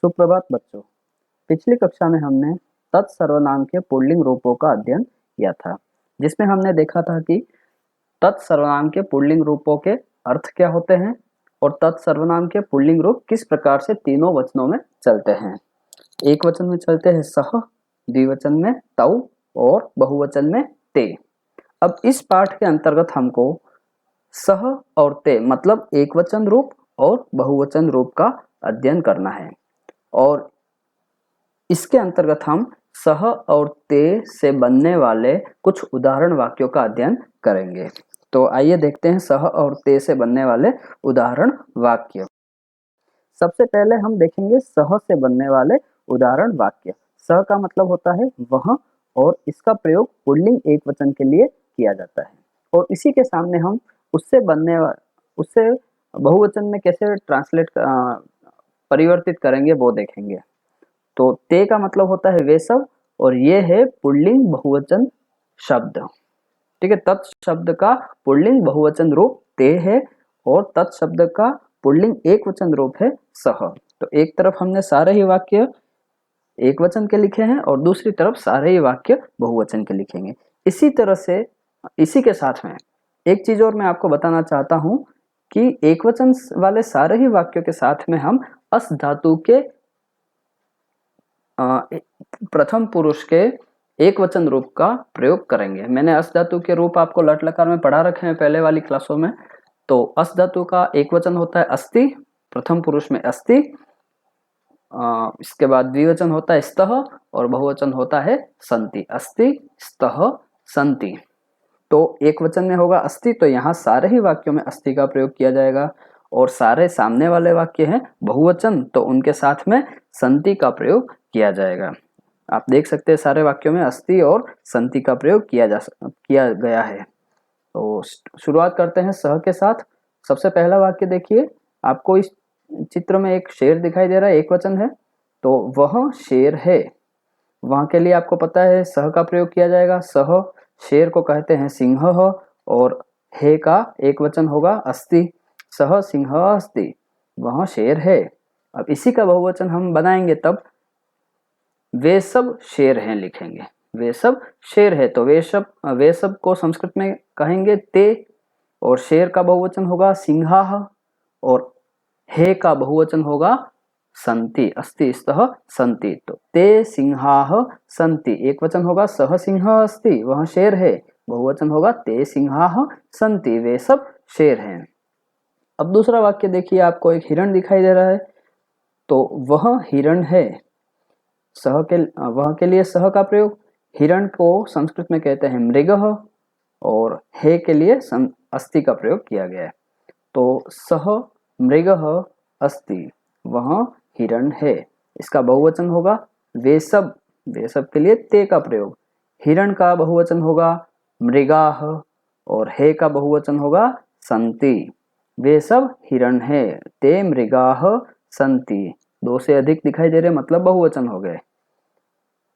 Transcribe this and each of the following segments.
सुप्रभात बच्चों। पिछली कक्षा में हमने तत्सर्वनाम के पुल्लिंग रूपों का अध्ययन किया था, जिसमें हमने देखा था कि तत्सर्वनाम के पुल्लिंग रूपों के अर्थ क्या होते हैं और तत्सर्वनाम के पुल्लिंग रूप किस प्रकार से तीनों वचनों में चलते हैं। एक वचन में चलते हैं सह, द्विवचन में तौ और बहुवचन में ते। अब इस पाठ के अंतर्गत हमको सह और ते मतलब एक वचन रूप और बहुवचन रूप का अध्ययन करना है और इसके अंतर्गत हम सह और ते से बनने वाले कुछ उदाहरण वाक्यों का अध्ययन करेंगे। तो आइए देखते हैं सह और ते से बनने वाले उदाहरण वाक्य। सबसे पहले हम देखेंगे सह से बनने वाले उदाहरण वाक्य। सह का मतलब होता है वह और इसका प्रयोग पुल्लिंग एक वचन के लिए किया जाता है और इसी के सामने हम उससे बहुवचन में कैसे परिवर्तित करेंगे वो देखेंगे। तो ते का मतलब होता है वे सब और ये है पुल्लिंग बहुवचन शब्द। ठीक है, तत् शब्द का पुल्लिंग बहुवचन रूप ते है और तत् शब्द का पुल्लिंग एक वचन रूप है सह। तो एक तरफ हमने सारे ही वाक्य एक वचन के लिखे हैं और दूसरी तरफ सारे ही वाक्य बहुवचन के लिखेंगे। इसी तरह से इसी के साथ में एक चीज और मैं आपको बताना चाहता हूं कि एक वचन वाले सारे ही वाक्यों के साथ में हम अस धातु के प्रथम पुरुष के एक वचन रूप का प्रयोग करेंगे। मैंने अस धातु के रूप आपको लट लकार में पढ़ा रखे हैं पहले वाली क्लासों में। तो अस धातु का एक वचन होता है अस्ति, प्रथम पुरुष में अस्ति। इसके बाद द्विवचन होता है स्तः और बहुवचन होता है सन्ति। अस्ति, स्तः, सन्ति। तो एक वचन में होगा अस्ति, तो यहाँ सारे ही वाक्यों में अस्ति का प्रयोग किया जाएगा और सारे सामने वाले वाक्य हैं बहुवचन, तो उनके साथ में सन्ति का प्रयोग किया जाएगा। आप देख सकते हैं सारे वाक्यों में अस्ति और सन्ति का प्रयोग किया गया है। तो शुरुआत करते हैं सह के साथ। सबसे पहला वाक्य देखिए, आपको इस चित्र में एक शेर दिखाई दे रहा है, एक वचन है, तो वह शेर है। वहां के लिए आपको पता है सह का प्रयोग किया जाएगा। सह, शेर को कहते हैं सिंह और हे का एक वचन होगा अस्ति। सह सिंह अस्ति, वह शेर है। अब इसी का बहुवचन हम बनाएंगे तब वे सब शेर हैं लिखेंगे। वे सब शेर है, तो वे सब को संस्कृत में कहेंगे ते और शेर का बहुवचन होगा सिंहाः और हे का बहुवचन होगा सन्ति। अस्ति, स्तः, सन्ति। तो ते सिंहाः सन्ति एक वचन होगा सह सिंह अस्ति, वह शेर है। बहुवचन होगा ते सिंहाः सन्ति, वे सब शेर हैं। अब दूसरा वाक्य देखिए, आपको एक हिरण दिखाई दे रहा है, तो वह हिरण है। वह के लिए सह का प्रयोग, हिरण को संस्कृत में कहते हैं मृगः और हे के लिए अस्ति का प्रयोग किया गया है। तो सह मृगः अस्ति, वह हिरण है। इसका बहुवचन होगा वे सब के लिए ते का प्रयोग, हिरण का बहुवचन होगा मृगाः और हे का बहुवचन होगा सन्ति। वे सब हिरण है, ते मृगाः सन्ति। दो से अधिक दिखाई दे रहे मतलब बहुवचन हो गए।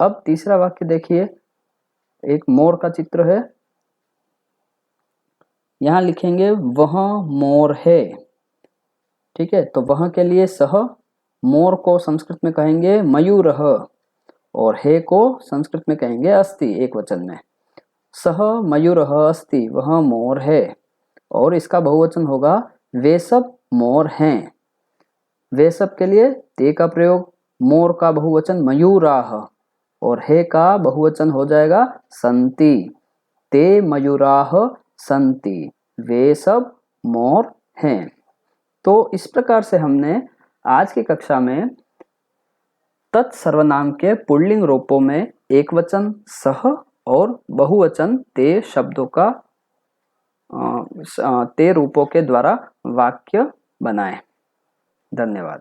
अब तीसरा वाक्य देखिए, एक मोर का चित्र है, यहां लिखेंगे वह मोर है। ठीक है, तो वह के लिए सह, मोर को संस्कृत में कहेंगे मयूरः और हे को संस्कृत में कहेंगे अस्ति एक वचन में। सह मयूरः अस्ति, वह मोर है और इसका बहुवचन होगा वे सब मोर हैं। वे सब के लिए ते का प्रयोग, मोर का बहुवचन मयूराः और हे का बहुवचन हो जाएगा सन्ति। ते मयूराः सन्ति, वे सब मोर हैं। तो इस प्रकार से हमने आज की कक्षा में तत्सर्वनाम के पुल्लिंग रूपों में एक वचन सह और बहुवचन ते शब्दों का ते रूपों के द्वारा वाक्य बनाए। धन्यवाद।